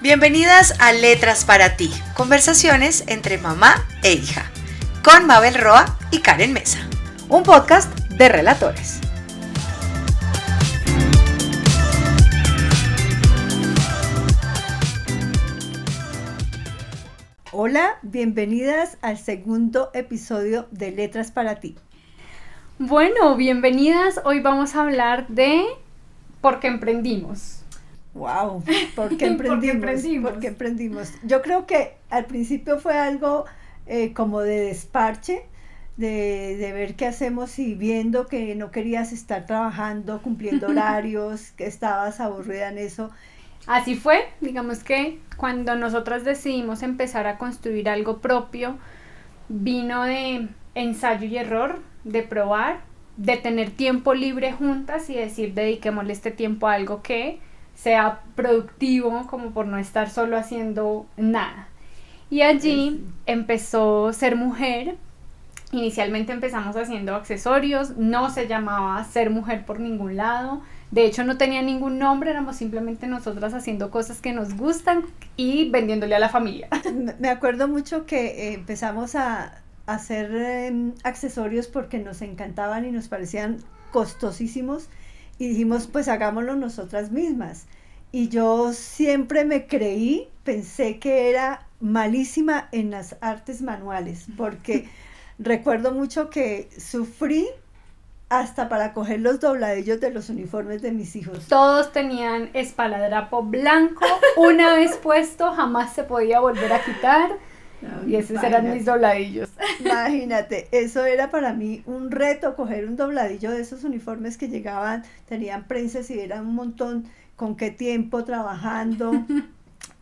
Bienvenidas a Letras para ti, conversaciones entre mamá e hija, con Mabel Roa y Karen Mesa, un podcast de relatores. Hola, bienvenidas al segundo episodio de Letras para ti. Bueno, bienvenidas. Hoy vamos a hablar de por qué emprendimos. Wow, ¿por qué emprendimos? ¿Por qué emprendimos? Yo creo que al principio fue algo como de desparche, de ver qué hacemos y viendo que no querías estar trabajando, cumpliendo horarios, que estabas aburrida en eso. Así fue, digamos que cuando nosotras decidimos empezar a construir algo propio, vino de ensayo y error, de probar, de tener tiempo libre juntas y decir dediquémosle este tiempo a algo que sea productivo, como por no estar solo haciendo nada. Y allí empezó Ser Mujer. Inicialmente empezamos haciendo accesorios, no se llamaba Ser Mujer por ningún lado, de hecho no tenía ningún nombre, éramos simplemente nosotras haciendo cosas que nos gustan y vendiéndole a la familia. Me acuerdo mucho que empezamos a hacer accesorios porque nos encantaban y nos parecían costosísimos y dijimos pues hagámoslo nosotras mismas. Y yo siempre pensé que era malísima en las artes manuales porque recuerdo mucho que sufrí hasta para coger los dobladillos de los uniformes de mis hijos. Todos tenían esparadrapo blanco, una vez puesto jamás se podía volver a quitar. No, y esos eran mis dobladillos. Imagínate, eso era para mí un reto, coger un dobladillo de esos uniformes que llegaban, tenían prensas y era un montón, con qué tiempo trabajando.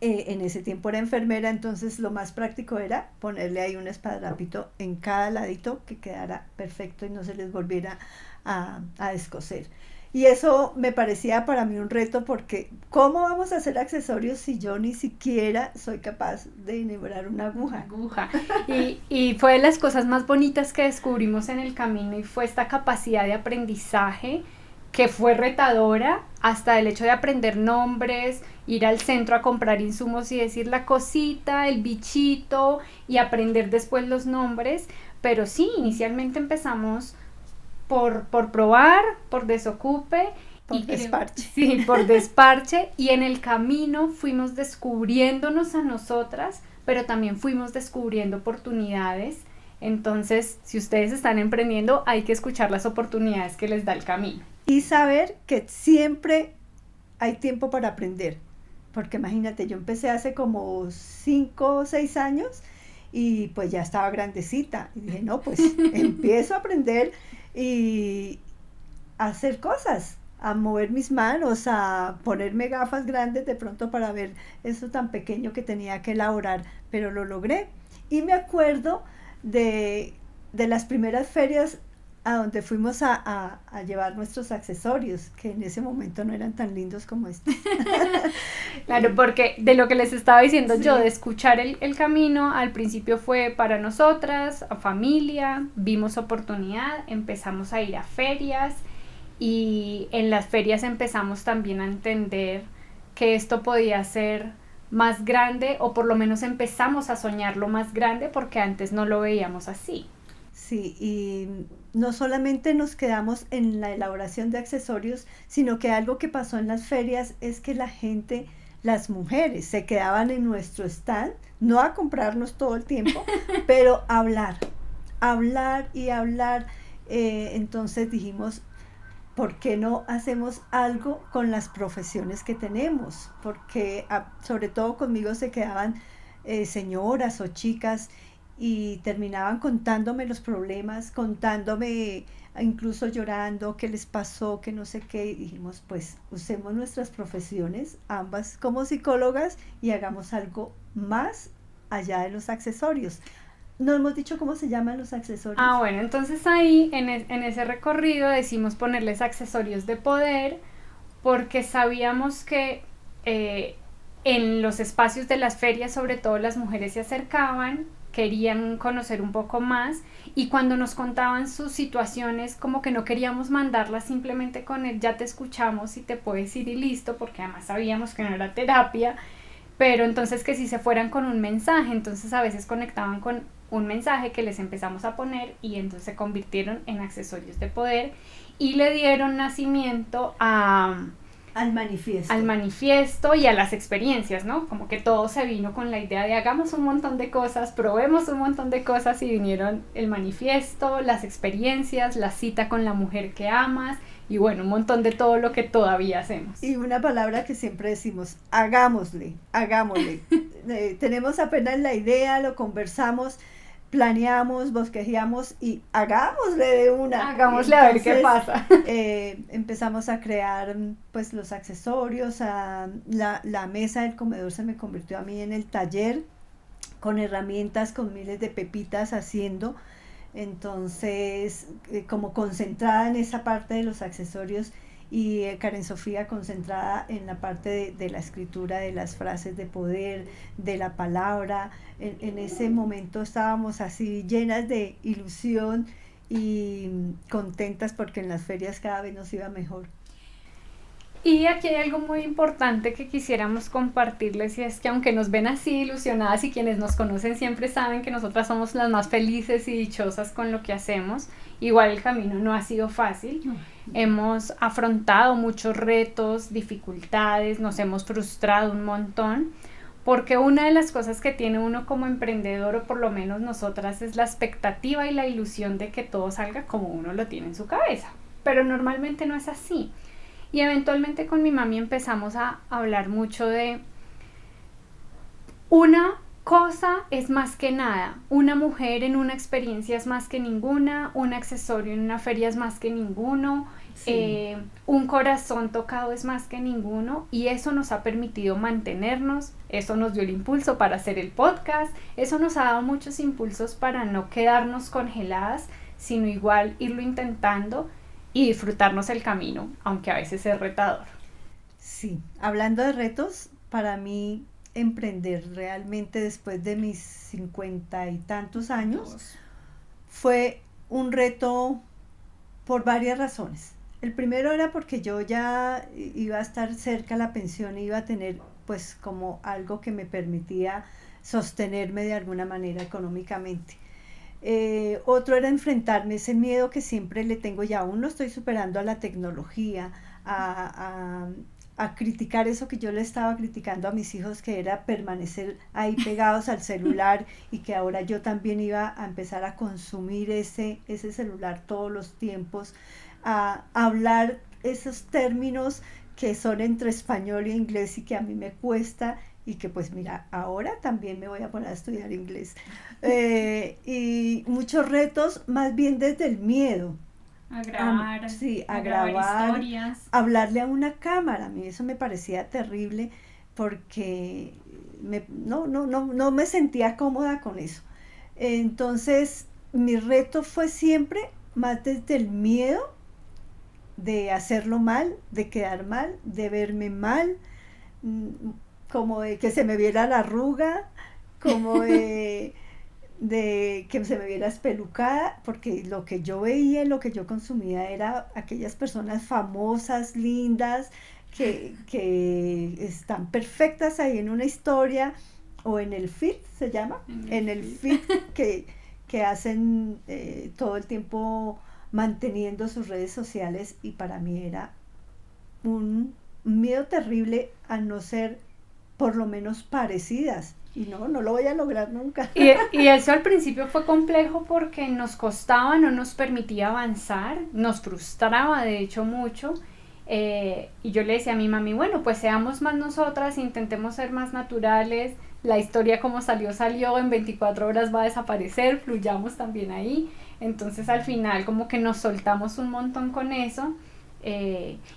En ese tiempo era enfermera, entonces lo más práctico era ponerle ahí un esparadrapito en cada ladito que quedara perfecto y no se les volviera a descoser. Y eso me parecía para mí un reto porque ¿cómo vamos a hacer accesorios si yo ni siquiera soy capaz de enhebrar una aguja? Y fue de las cosas más bonitas que descubrimos en el camino y fue esta capacidad de aprendizaje que fue retadora, hasta el hecho de aprender nombres, ir al centro a comprar insumos y decir la cosita, el bichito y aprender después los nombres, pero sí, inicialmente empezamos por probar, por desocupe. Por desparche y en el camino fuimos descubriéndonos a nosotras, pero también fuimos descubriendo oportunidades. Entonces, si ustedes están emprendiendo, hay que escuchar las oportunidades que les da el camino. Y saber que siempre hay tiempo para aprender, porque imagínate, yo empecé hace como 5 o 6 años y pues ya estaba grandecita y dije, no, pues empiezo a aprender y a hacer cosas, a mover mis manos, a ponerme gafas grandes de pronto para ver eso tan pequeño que tenía que elaborar, pero lo logré. Y me acuerdo de las primeras ferias a donde fuimos a llevar nuestros accesorios, que en ese momento no eran tan lindos como este. Claro, porque de lo que les estaba diciendo yo, de escuchar el camino, al principio fue para nosotras, a familia, vimos oportunidad, empezamos a ir a ferias y en las ferias empezamos también a entender que esto podía ser más grande o por lo menos empezamos a soñarlo más grande porque antes no lo veíamos así. Sí, y no solamente nos quedamos en la elaboración de accesorios, sino que algo que pasó en las ferias es que la gente, las mujeres, se quedaban en nuestro stand, no a comprarnos todo el tiempo, pero hablar y hablar. Entonces dijimos, ¿por qué no hacemos algo con las profesiones que tenemos? Porque sobre todo conmigo se quedaban señoras o chicas y terminaban contándome los problemas, contándome, incluso llorando, qué les pasó, que no sé qué, y dijimos, pues usemos nuestras profesiones, ambas como psicólogas, y hagamos algo más allá de los accesorios. No hemos dicho cómo se llaman los accesorios. Bueno, entonces ahí en ese recorrido decimos ponerles accesorios de poder, porque sabíamos que en los espacios de las ferias, sobre todo las mujeres se acercaban, querían conocer un poco más y cuando nos contaban sus situaciones como que no queríamos mandarlas simplemente con el ya te escuchamos y te puedes ir y listo, porque además sabíamos que no era terapia, pero entonces que si se fueran con un mensaje, entonces a veces conectaban con un mensaje que les empezamos a poner y entonces se convirtieron en accesorios de poder y le dieron nacimiento al manifiesto y a las experiencias, ¿no? Como que todo se vino con la idea de hagamos un montón de cosas, probemos un montón de cosas y vinieron el manifiesto, las experiencias, la cita con la mujer que amas y bueno, un montón de todo lo que todavía hacemos. Y una palabra que siempre decimos, hagámosle. Tenemos apenas la idea, lo conversamos, planeamos, bosquejeamos y hagámosle de una. Hagámosle. Entonces, a ver qué pasa. Empezamos a crear pues los accesorios, la mesa del comedor se me convirtió a mí en el taller con herramientas, con miles de pepitas haciendo. Entonces, como concentrada en esa parte de los accesorios y Karen Sofía concentrada en la parte de la escritura, de las frases de poder, de la palabra. En ese momento estábamos así llenas de ilusión y contentas porque en las ferias cada vez nos iba mejor. Y aquí hay algo muy importante que quisiéramos compartirles y es que aunque nos ven así ilusionadas y quienes nos conocen siempre saben que nosotras somos las más felices y dichosas con lo que hacemos, igual el camino no ha sido fácil. Hemos afrontado muchos retos, dificultades, nos hemos frustrado un montón, porque una de las cosas que tiene uno como emprendedor, o por lo menos nosotras, es la expectativa y la ilusión de que todo salga como uno lo tiene en su cabeza, pero normalmente no es así. Y eventualmente con mi mami empezamos a hablar mucho de una cosa es más que nada, una mujer en una experiencia es más que ninguna, un accesorio en una feria es más que ninguno, sí. Un corazón tocado es más que ninguno y eso nos ha permitido mantenernos, eso nos dio el impulso para hacer el podcast, eso nos ha dado muchos impulsos para no quedarnos congeladas, sino igual irlo intentando y disfrutarnos el camino, aunque a veces es retador. Sí, hablando de retos, para mí emprender realmente después de mis 50 y tantos años fue un reto por varias razones. El primero era porque yo ya iba a estar cerca a la pensión, iba a tener pues como algo que me permitía sostenerme de alguna manera económicamente. Otro era enfrentarme ese miedo que siempre le tengo y aún lo estoy superando a la tecnología, a criticar eso que yo le estaba criticando a mis hijos, que era permanecer ahí pegados al celular y que ahora yo también iba a empezar a consumir ese celular todos los tiempos, a hablar esos términos que son entre español e inglés y que a mí me cuesta y que pues mira, ahora también me voy a poner a estudiar inglés. Y muchos retos más bien desde el miedo. A grabar, a grabar historias. Hablarle a una cámara, a mí eso me parecía terrible porque no me sentía cómoda con eso. Entonces mi reto fue siempre más desde el miedo de hacerlo mal, de quedar mal, de verme mal, como de que se me viera la arruga, como de que se me viera espelucada, porque lo que yo veía, lo que yo consumía era aquellas personas famosas, lindas, que están perfectas ahí en una historia, o en el feed, se llama, en el feed que hacen todo el tiempo manteniendo sus redes sociales, y para mí era un miedo terrible a no ser por lo menos parecidas. Y no lo voy a lograr nunca. Y eso al principio fue complejo porque nos costaba, no nos permitía avanzar, nos frustraba de hecho mucho. Y yo le decía a mi mami, bueno, pues seamos más nosotras, intentemos ser más naturales, la historia como salió, en 24 horas va a desaparecer, fluyamos también ahí. Entonces al final como que nos soltamos un montón con eso.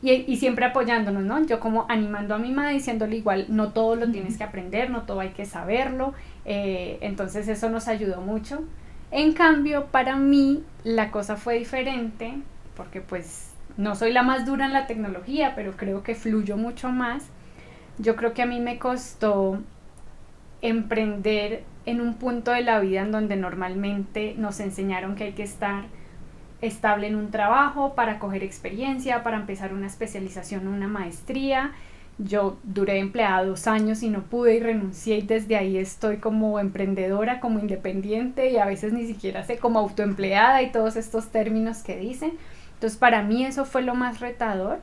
Y siempre apoyándonos, ¿no? Yo como animando a mi madre, diciéndole igual, no todo lo tienes que aprender, no todo hay que saberlo, entonces eso nos ayudó mucho. En cambio, para mí, la cosa fue diferente, porque pues no soy la más dura en la tecnología, pero creo que fluyo mucho más. Yo creo que a mí me costó emprender en un punto de la vida en donde normalmente nos enseñaron que hay que estar estable en un trabajo para coger experiencia, para empezar una especialización o una maestría, Yo duré empleada 2 años y no pude y renuncié, y desde ahí estoy como emprendedora, como independiente, y a veces ni siquiera sé, como autoempleada y todos estos términos que dicen. Entonces para mí eso fue lo más retador,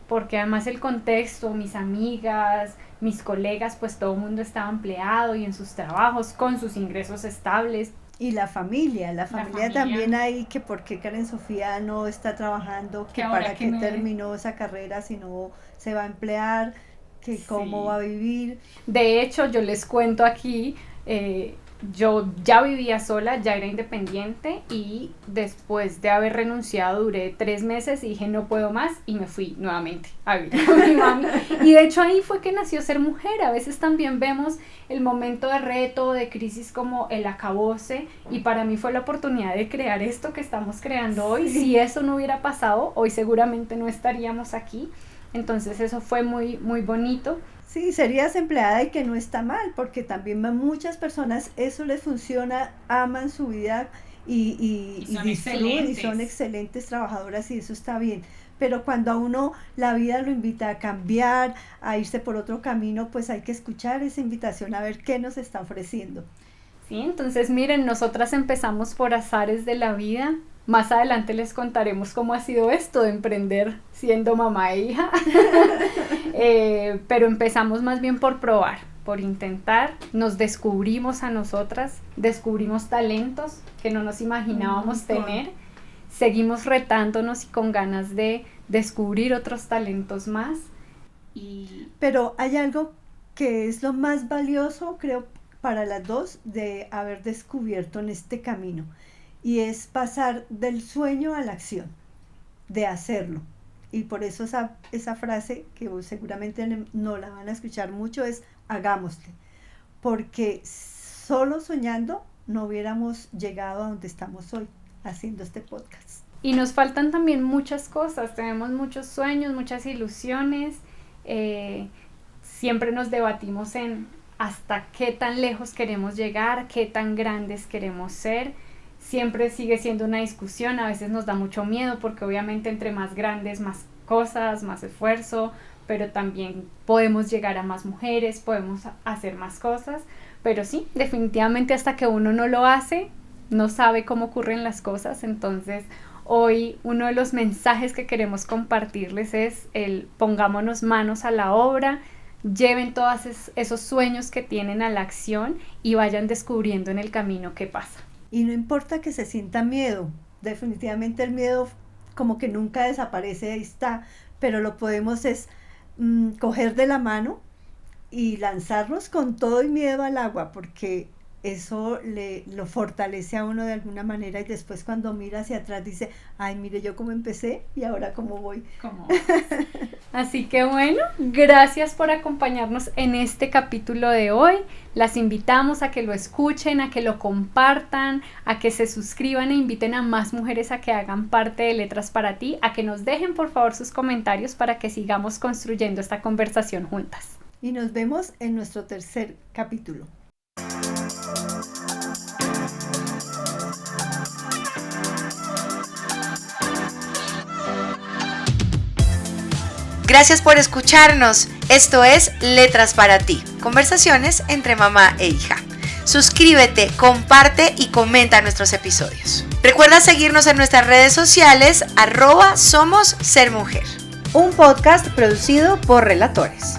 porque además el contexto, mis amigas, mis colegas, pues todo el mundo estaba empleado y en sus trabajos con sus ingresos estables. Y la familia también hay que por qué Karen Sofía no está trabajando, que para qué terminó esa carrera si no se va a emplear, que cómo va a vivir. De hecho, yo les cuento aquí, yo ya vivía sola, ya era independiente, y después de haber renunciado duré 3 meses y dije no puedo más, y me fui nuevamente a vivir con mi mami. Y de hecho ahí fue que nació Ser Mujer. A veces también vemos el momento de reto, de crisis como el acabose, y para mí fue la oportunidad de crear esto que estamos creando hoy. Si eso no hubiera pasado, hoy seguramente no estaríamos aquí. Entonces eso fue muy, muy bonito. Sí, serías empleada y que no está mal, porque también a muchas personas eso les funciona, aman su vida y disfrutan y son excelentes trabajadoras, y eso está bien. Pero cuando a uno la vida lo invita a cambiar, a irse por otro camino, pues hay que escuchar esa invitación a ver qué nos está ofreciendo. Sí, entonces miren, nosotras empezamos por azares de la vida. Más adelante les contaremos cómo ha sido esto de emprender siendo mamá e hija. Pero empezamos más bien por probar, por intentar. Nos descubrimos a nosotras, descubrimos talentos que no nos imaginábamos tener. Seguimos retándonos y con ganas de descubrir otros talentos más. Pero hay algo que es lo más valioso, creo, para las dos de haber descubierto en este camino. Y es pasar del sueño a la acción, de hacerlo. Y por eso esa frase, que seguramente no la van a escuchar mucho, es hagámosle. Porque solo soñando no hubiéramos llegado a donde estamos hoy, haciendo este podcast. Y nos faltan también muchas cosas, tenemos muchos sueños, muchas ilusiones. Siempre nos debatimos en hasta qué tan lejos queremos llegar, qué tan grandes queremos ser. Siempre sigue siendo una discusión, a veces nos da mucho miedo porque obviamente entre más grandes, más cosas, más esfuerzo, pero también podemos llegar a más mujeres, podemos hacer más cosas, pero sí, definitivamente hasta que uno no lo hace, no sabe cómo ocurren las cosas. Entonces hoy uno de los mensajes que queremos compartirles es el pongámonos manos a la obra, lleven todos esos sueños que tienen a la acción y vayan descubriendo en el camino qué pasa. Y no importa que se sienta miedo, definitivamente el miedo como que nunca desaparece, ahí está, pero lo podemos coger de la mano y lanzarnos con todo y miedo al agua, porque eso lo fortalece a uno de alguna manera, y después cuando mira hacia atrás dice, ay, mire yo cómo empecé y ahora cómo voy. Así que bueno, gracias por acompañarnos en este capítulo de hoy. Las invitamos a que lo escuchen, a que lo compartan, a que se suscriban e inviten a más mujeres a que hagan parte de Letras para Ti, a que nos dejen por favor sus comentarios para que sigamos construyendo esta conversación juntas. Y nos vemos en nuestro tercer capítulo. Gracias por escucharnos. Esto es Letras para Ti, conversaciones entre mamá e hija. Suscríbete, comparte y comenta nuestros episodios. Recuerda seguirnos en nuestras redes sociales @SomosSerMujer. Un podcast producido por Relatores.